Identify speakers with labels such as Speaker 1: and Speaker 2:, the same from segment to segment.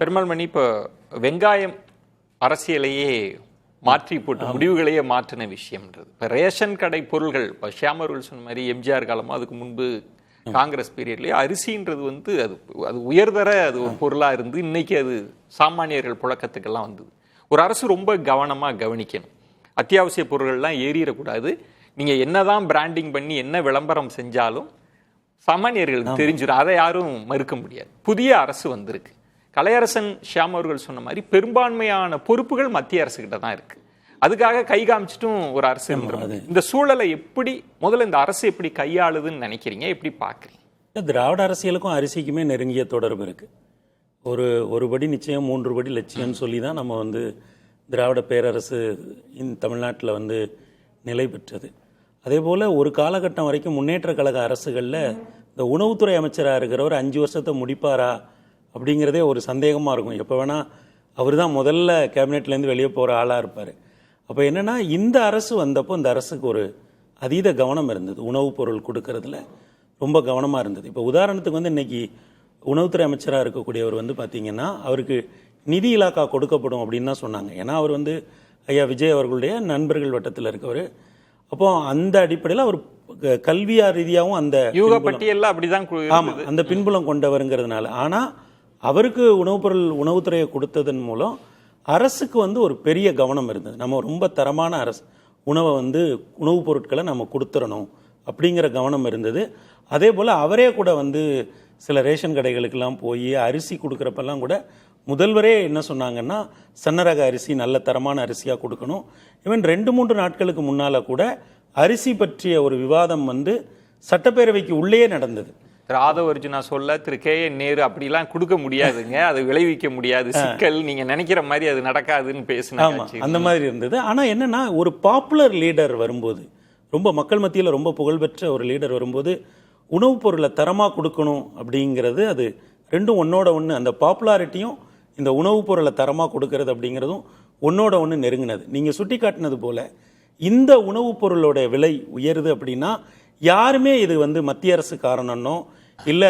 Speaker 1: பெருமாள்மணி, இப்போ வெங்காயம் அரசியலையே மாற்றி போட்டு முடிவுகளையே மாற்றின விஷயம்ன்றது. இப்போ ரேஷன் கடை பொருள்கள், இப்போ ஷியாமர்கள் சொன்ன மாதிரி எம்ஜிஆர் காலமாக அதுக்கு முன்பு காங்கிரஸ் பீரியட்லேயே அரிசின்றது வந்து அது உயர்தர அது ஒரு பொருளாக இருந்து இன்னைக்கு அது சாமானியர்கள் புழக்கத்துக்கெல்லாம் வந்தது. ஒரு அரசு ரொம்ப கவனமாக கவனிக்கணும். அத்தியாவசிய பொருள்கள்லாம் ஏறிடக்கூடாது. நீங்கள் என்னதான் பிராண்டிங் பண்ணி என்ன விளம்பரம் செஞ்சாலும் சாமானியர்களுக்கு தெரிஞ்சிடும். அதை யாரும் மறுக்க முடியாது. புதிய அரசு வந்திருக்கு. கலையரசன் ஷியாம் அவர்கள் சொன்ன மாதிரி பெரும்பான்மையான பொறுப்புகள் மத்திய அரசு கிட்ட தான் இருக்கு. அதுக்காக கை காமிச்சிட்டும் ஒரு அரசு இந்த சூழலை எப்படி முதல்ல இந்த அரசு எப்படி கையாளுதுன்னு நினைக்கிறீங்க, எப்படி பாக்குறீங்க?
Speaker 2: திராவிட அரசியலுக்கும் அரிசிக்குமே நெருங்கிய தொடர்பு இருக்கு. ஒரு படி நிச்சயம் 3 படி லட்சியம்னு சொல்லி தான் நம்ம வந்து திராவிட பேரரசு தமிழ்நாட்டில் வந்து நிலை பெற்றது. அதே போல் ஒரு காலகட்டம் வரைக்கும் முன்னேற்ற கழக அரசுகளில் இந்த உணவுத்துறை அமைச்சராக இருக்கிறவர் 5 வருஷத்தை முடிப்பாரா அப்படிங்கிறதே ஒரு சந்தேகமாக இருக்கும். எப்போ வேணால் அவர் தான் முதல்ல கேபினெட்லேருந்து வெளியே போகிற ஆளாக இருப்பார். அப்போ என்னென்னா, இந்த அரசு வந்தப்போ இந்த அரசுக்கு ஒரு அதீத கவனம் இருந்தது. உணவுப் பொருள் கொடுக்கறதுல ரொம்ப கவனமாக இருந்தது. இப்போ உதாரணத்துக்கு வந்து இன்றைக்கி உணவுத்துறை அமைச்சராக இருக்கக்கூடியவர் வந்து பார்த்திங்கன்னா, அவருக்கு நிதி இலாக்கா கொடுக்கப்படும் அப்படின்னு தான் சொன்னாங்க. ஏன்னா அவர் வந்து ஐயா விஜய் அவர்களுடைய நண்பர்கள் வட்டத்தில் இருக்கவர். அப்போ அந்த அடிப்படையில் அவர் கல்வியார் ரீதியாகவும் அந்த
Speaker 1: பட்டியலில் அப்படிதான்
Speaker 2: ஆமாம் அந்த பின்புலம் கொண்டவருங்கிறதுனால. ஆனால் அவருக்கு உணவுத்துறையை கொடுத்ததன் மூலம் அரசுக்கு வந்து ஒரு பெரிய கவனம் இருந்தது. நம்ம ரொம்ப தரமான உணவுப் பொருட்களை நம்ம கொடுத்துடணும் அப்படிங்கிற கவனம் இருந்தது. அதே போல் அவரே கூட வந்து சில ரேஷன் கடைகளுக்கெல்லாம் போய் அரிசி கொடுக்குறப்பெல்லாம் கூட முதல்வரே என்ன சொன்னாங்கன்னா, சன்னரக அரிசி நல்ல தரமான அரிசியாக கொடுக்கணும். ஈவன் 2-3 நாட்களுக்கு முன்னால் கூட அரிசி பற்றிய ஒரு விவாதம் வந்து சட்டப்பேரவைக்கு உள்ளே நடந்தது.
Speaker 1: ஆதவ அர்ஜுனா சொல்ல திரு KN நேரு அப்படிலாம் கொடுக்க முடியாதுங்க, அது விளைவிக்க முடியாது, சிக்கல், நீங்க நினைக்கிற மாதிரி அது நடக்காதுன்னு பேசினாங்க.
Speaker 2: அந்த மாதிரி இருந்தது. ஆனா என்னன்னா, ஒரு பாப்புலர் லீடர் வரும்போது, ரொம்ப மக்கள் மத்தியில் ரொம்ப புகழ்பெற்ற ஒரு லீடர் வரும்போது உணவுப் பொருளை தரமாக கொடுக்கணும் அப்படிங்கிறது அது ரெண்டும் ஒன்னோட ஒன்று. அந்த பாப்புலாரிட்டியும் இந்த உணவுப் பொருளை தரமாக கொடுக்கறது அப்படிங்கிறதும் ஒன்னோட ஒன்று நெருங்கினது. நீங்கள் சுட்டி காட்டினது போல இந்த உணவுப் பொருளோட விலை உயருது அப்படின்னா யாருமே இது வந்து மத்திய அரசு காரணம்னோ இல்லை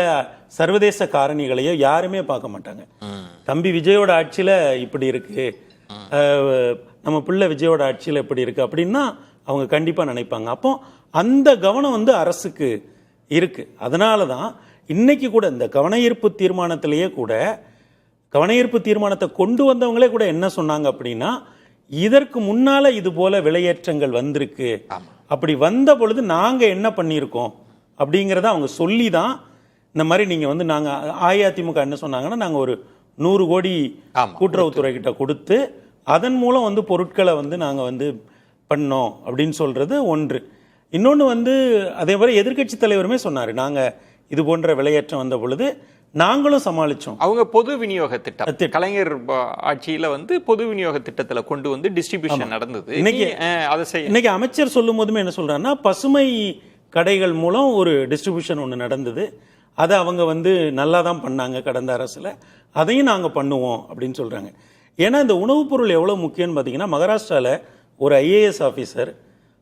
Speaker 2: சர்வதேச காரணிகளையோ யாருமே பார்க்க மாட்டாங்க. தம்பி விஜயோட ஆட்சியில் இப்படி இருக்கு, நம்ம பிள்ளை விஜயோட ஆட்சியில் இப்படி இருக்கு அப்படின்னா அவங்க கண்டிப்பாக நினைப்பாங்க. அப்போ அந்த கவனம் வந்து அரசுக்கு இருக்கு. அதனால தான் இன்னைக்கு கூட இந்த கவனஈர்ப்பு தீர்மானத்தை கொண்டு வந்தவங்களே கூட என்ன சொன்னாங்க அப்படின்னா, இதற்கு முன்னால இது போல விலையேற்றங்கள் வந்திருக்கு, அப்படி வந்த பொழுது நாங்க என்ன பண்ணியிருக்கோம் அப்படிங்கிறத அவங்க சொல்லி தான் இந்த மாதிரி நீங்க வந்து நாங்க அஇஅதிமுக என்ன சொன்னாங்கன்னா, நாங்க ஒரு 100 கோடி கூட்டுறவுத்துறை கிட்ட கொடுத்து அதன் மூலம் வந்து பொருட்களை வந்து நாங்க வந்து பண்ணோம் அப்படின்னு சொல்றது ஒன்று. இன்னொன்று வந்து அதே மாதிரி எதிர்கட்சி தலைவருமே சொன்னார், நாங்க இது போன்ற விலையேற்றம் வந்த பொழுது நாங்களும் சமாளிச்சோம்.
Speaker 1: அவங்க பொது விநியோக திட்டம் கலைஞர் ஆட்சியில வந்து பொது விநியோக திட்டத்துல கொண்டு வந்து டிஸ்ட்ரிபியூஷன் நடந்தது.
Speaker 2: இன்னைக்கு அமைச்சர் சொல்லும் போதுமே என்ன சொல்றாருன்னா, பசுமை கடைகள் மூலம் ஒரு டிஸ்ட்ரிபியூஷன் ஒன்று நடந்தது, அதை அவங்க வந்து நல்லா தான் பண்ணாங்க கடந்த அரசுல, அதையும் நாங்க பண்ணுவோம் அப்படின்னு சொல்றாங்க. ஏன்னா இந்த உணவுப் பொருள் எவ்வளவு முக்கியம்னு பார்த்தீங்கன்னா, மகாராஷ்டிரால ஒரு IAS ஆஃபீஸர்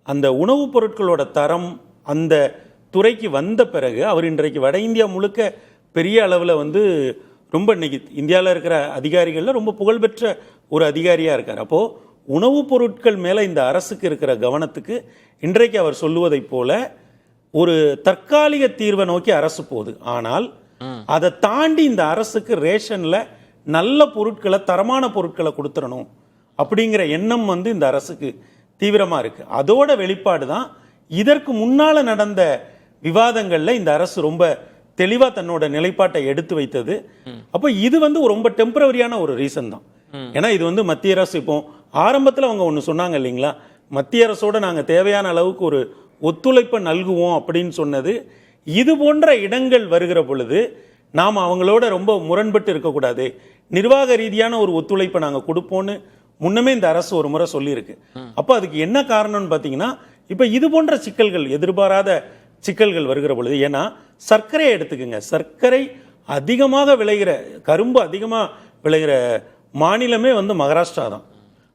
Speaker 2: அந்த உணவுப் பொருட்களோட தரம் அந்த துறைக்கு வந்த பிறகு அவர் இன்றைக்கு வட இந்தியா முழுக்க பெரிய அளவில் வந்து ரொம்ப இன்னைக்கு இந்தியாவில் இருக்கிற அதிகாரிகளில் ரொம்ப புகழ்பெற்ற ஒரு அதிகாரியாக இருக்கார். அப்போது உணவுப் பொருட்கள் மேலே இந்த அரசுக்கு இருக்கிற கவனத்துக்கு இன்றைக்கு அவர் சொல்லுவதை போல ஒரு தற்காலிக தீர்வை நோக்கி அரசு போகுது. ஆனால் அதை தாண்டி இந்த அரசுக்கு ரேஷனில் நல்ல பொருட்களை, தரமான பொருட்களை கொடுத்துடணும் அப்படிங்கிற எண்ணம் வந்து இந்த அரசுக்கு தீவிரமாக இருக்குது. அதோட வெளிப்பாடு தான் இதற்கு முன்னால் நடந்த விவாதங்களில் இந்த அரசு ரொம்ப தெளிவா தன்னோட நிலைப்பாட்டை எடுத்து வைத்தது. அப்போ இது வந்து ரொம்ப டெம்பரவரியான ஒரு ரீசன் தான். ஏன்னா இது வந்து மத்திய அரசு இப்போ ஆரம்பத்தில் அவங்க ஒன்று சொன்னாங்க இல்லைங்களா, மத்திய அரசோட நாங்கள் தேவையான அளவுக்கு ஒரு ஒத்துழைப்பை நல்குவோம் அப்படின்னு சொன்னது. இது போன்ற இடங்கள் வருகிற பொழுது நாம் அவங்களோட ரொம்ப முரண்பட்டு இருக்கக்கூடாது, நிர்வாக ரீதியான ஒரு ஒத்துழைப்பை நாங்கள் கொடுப்போம்னு முன்னமே இந்த அரசு ஒரு முறை சொல்லியிருக்கு. அப்போ அதுக்கு என்ன காரணம்னு பார்த்தீங்கன்னா, இப்போ இது போன்ற சிக்கல்கள், எதிர்பாராத சிக்கல்கள் வருகிற பொழுது, ஏன்னா சர்க்கரையை எடுத்துக்குங்க, சர்க்கரை அதிகமாக விளைகிற, கரும்பு அதிகமாக விளைகிற மாநிலமே வந்து மகாராஷ்டிரா தான்.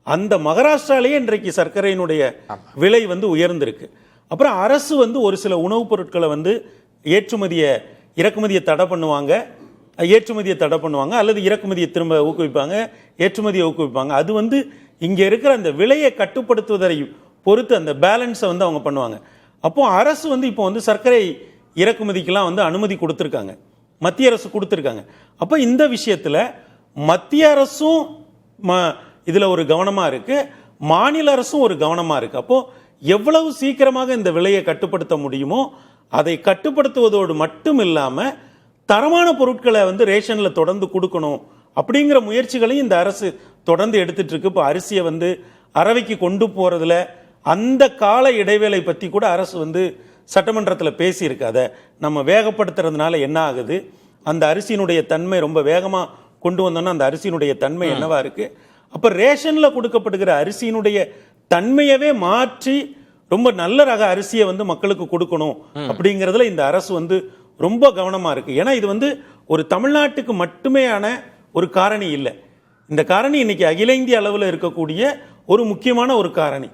Speaker 2: அந்த மகாராஷ்டிராலேயே இன்றைக்கு சர்க்கரையினுடைய விலை வந்து உயர்ந்திருக்கு. அப்புறம் அரசு வந்து ஒரு சில உணவுப் பொருட்களை வந்து இறக்குமதியை தடை பண்ணுவாங்க, ஏற்றுமதியை தடை பண்ணுவாங்க, அல்லது இறக்குமதியை திரும்ப ஊக்குவிப்பாங்க, ஏற்றுமதியை ஊக்குவிப்பாங்க. அது வந்து இங்கே இருக்கிற அந்த விலையை கட்டுப்படுத்துவதை பொறுத்து அந்த பேலன்ஸை வந்து அவங்க பண்ணுவாங்க. அப்போ அரசு வந்து இப்போ வந்து சர்க்கரை இறக்குமதிக்கெல்லாம் வந்து அனுமதி கொடுத்துருக்காங்க, மத்திய அரசு கொடுத்துருக்காங்க. அப்போ இந்த விஷயத்தில் மத்திய அரசும் இதில் ஒரு கவனமாக இருக்கு, மாநில அரசும் ஒரு கவனமாக இருக்கு. அப்போ எவ்வளவு சீக்கிரமாக இந்த விலையை கட்டுப்படுத்த முடியுமோ அதை கட்டுப்படுத்துவதோடு மட்டும் இல்லாமல் தரமான பொருட்களை வந்து ரேஷனில் தொடர்ந்து கொடுக்கணும் அப்படிங்கிற முயற்சிகளையும் இந்த அரசு தொடர்ந்து எடுத்துட்டு இருக்கு. இப்போ அரிசியை வந்து அரவைக்கு கொண்டு போறதுல அந்த கால இடைவேளை பற்றி கூட அரசு வந்து சட்டமன்றத்தில் பேசியிருக்கு. அதை நம்ம வேகப்படுத்துறதுனால என்ன ஆகுது, அந்த அரிசியினுடைய தன்மை ரொம்ப வேகமாக கொண்டு வந்தோம்னா அந்த அரிசியினுடைய தன்மை என்னவா இருக்கு. அப்போ ரேஷனில் கொடுக்கப்படுகிற அரிசியினுடைய தன்மையவே மாற்றி ரொம்ப நல்ல ரக அரிசியை வந்து மக்களுக்கு கொடுக்கணும் அப்படிங்கிறதுல இந்த அரசு வந்து ரொம்ப கவனமாக இருக்கு. ஏன்னா இது வந்து ஒரு தமிழ்நாட்டுக்கு மட்டுமேயான ஒரு காரணி இல்லை. இந்த காரணி இன்னைக்கு அகில இந்திய அளவில் இருக்கக்கூடிய ஒரு முக்கியமான ஒரு காரணி.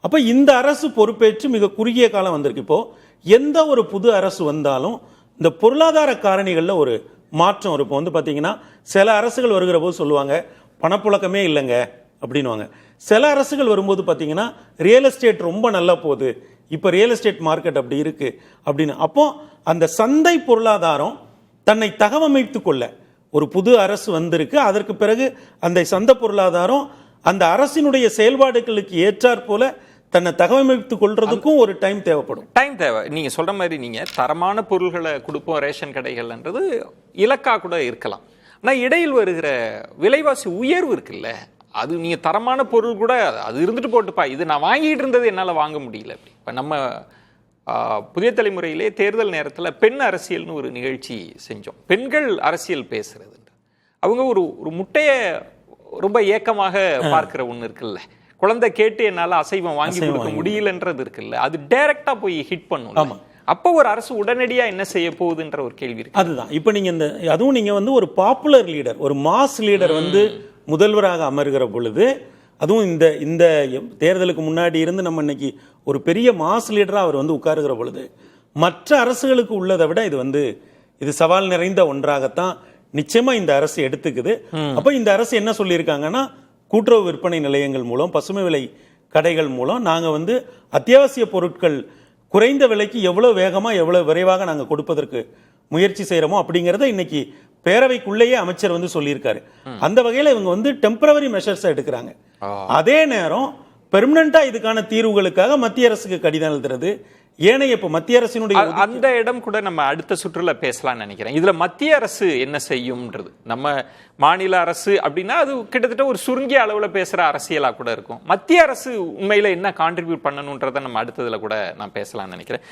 Speaker 2: அப்போ இந்த அரசு பொறுப்பேற்று மிக குறுகிய காலம் வந்திருக்கு. இப்போ எந்த ஒரு புது அரசு வந்தாலும் இந்த பொருளாதார காரணிகளில் ஒரு மாற்றம் இருக்கும். வந்து பார்த்தீங்கன்னா சில அரசுகள் வருகிற போது சொல்லுவாங்க பணப்புழக்கமே இல்லைங்க அப்படின்வாங்க. சில அரசுகள் வரும்போது பார்த்தீங்கன்னா ரியல் எஸ்டேட் ரொம்ப நல்லா போகுது, இப்போ ரியல் எஸ்டேட் மார்க்கெட் அப்படி இருக்கு அப்படின்னு. அப்போ அந்த சந்தை பொருளாதாரம் தன்னை தகவமைத்து கொள்ள ஒரு புது அரசு வந்திருக்கு. அதற்கு பிறகு அந்த சந்தை பொருளாதாரம் அந்த அரசினுடைய செயல்பாடுகளுக்கு ஏற்றாற் போல தன்னை தகவமைத்துக் கொள்றதுக்கும் ஒரு டைம் தேவைப்படும்.
Speaker 1: டைம் தேவை. நீங்க சொல்ற மாதிரி நீங்க தரமான பொருள்களை கொடுப்போம் ரேஷன் கடைகள்ன்றது இலக்கா கூட இருக்கலாம். ஆனா இடையில் வருகிற விலைவாசி உயர்வு இருக்குல்ல, அது நீங்க தரமான பொருள் கூட அது இருந்துட்டு போட்டுப்பா, இது நான் வாங்கிட்டு இருந்தது என்னால வாங்க முடியல. இப்ப நம்ம புதிய தலைமுறையிலே தேர்தல் நேரத்தில் பெண் அரசியல்னு ஒரு நிகழ்ச்சி செஞ்சோம். பெண்கள் அரசியல் பேசுறது அவங்க ஒரு முட்டையை ரொம்ப ஏக்கமாக பார்க்கிற ஒண்ணு இருக்குல்ல, குழந்தை கேட்டு என்னால அசைவம் வாங்கி கொடுக்க முடியலன்றது இருக்குல்ல, அது டைரக்டா போய் ஹிட் பண்ணும். அப்போ ஒரு அரசு உடனடியா என்ன செய்ய போகுதுன்ற ஒரு கேள்வி இருக்கு.
Speaker 2: அதுதான் இப்போ நீங்க இந்த அதுவும் நீங்க வந்து ஒரு பாப்புலர் லீடர், ஒரு மாஸ் லீடர் வந்து முதல்வராக அமர்கிற பொழுது, அதுவும் இந்த இந்த தேர்தலுக்கு முன்னாடி இருந்து நம்ம இன்னைக்கு ஒரு பெரிய மாஸ் லீடராக அவர் வந்து உட்காருகிற பொழுது மற்ற அரசுகளுக்கு உள்ளதை விட இது சவால் நிறைந்த ஒன்றாகத்தான் நிச்சயமா இந்த அரசு எடுத்துக்குது. அப்போ இந்த அரசு என்ன சொல்லியிருக்காங்கன்னா, கூட்டுறவு விற்பனை நிலையங்கள் மூலம், பசுமை விலை கடைகள் மூலம் நாங்கள் வந்து அத்தியாவசிய பொருட்கள் குறைந்த விலைக்கு எவ்வளவு வேகமாக எவ்வளவு விரைவாக நாங்கள் கொடுப்பதற்கு முயற்சி செய்கிறோமோ அப்படிங்கிறத இன்னைக்கு பேரவைக்குள்ளேயே அமைச்சர் வந்து சொல்லியிருக்காரு. அந்த வகையில் இவங்க வந்து டெம்பரவரி மெஷர்ஸ் எடுக்கிறாங்க. அதே நேரம் பெர்மனண்டா இதுக்கான தீர்வுகளுக்காக மத்திய அரசுக்கு கடிதம் எழுதுறது ஏனைய இப்ப மத்திய அரசினுடைய
Speaker 1: அந்த இடம் கூட நம்ம அடுத்த சுற்றுல பேசலாம்னு நினைக்கிறேன். இதுல மத்திய அரசு என்ன செய்யும்ன்றது, நம்ம மாநில அரசு அப்படின்னா அது கிட்டத்தட்ட ஒரு சுருங்கிய அளவுல பேசுற அரசியலா கூட இருக்கும். மத்திய அரசு உண்மையில என்ன கான்ட்ரிபியூட் பண்ணணும்ன்றதை நம்ம அடுத்ததுல கூட நான் பேசலாம்னு நினைக்கிறேன்.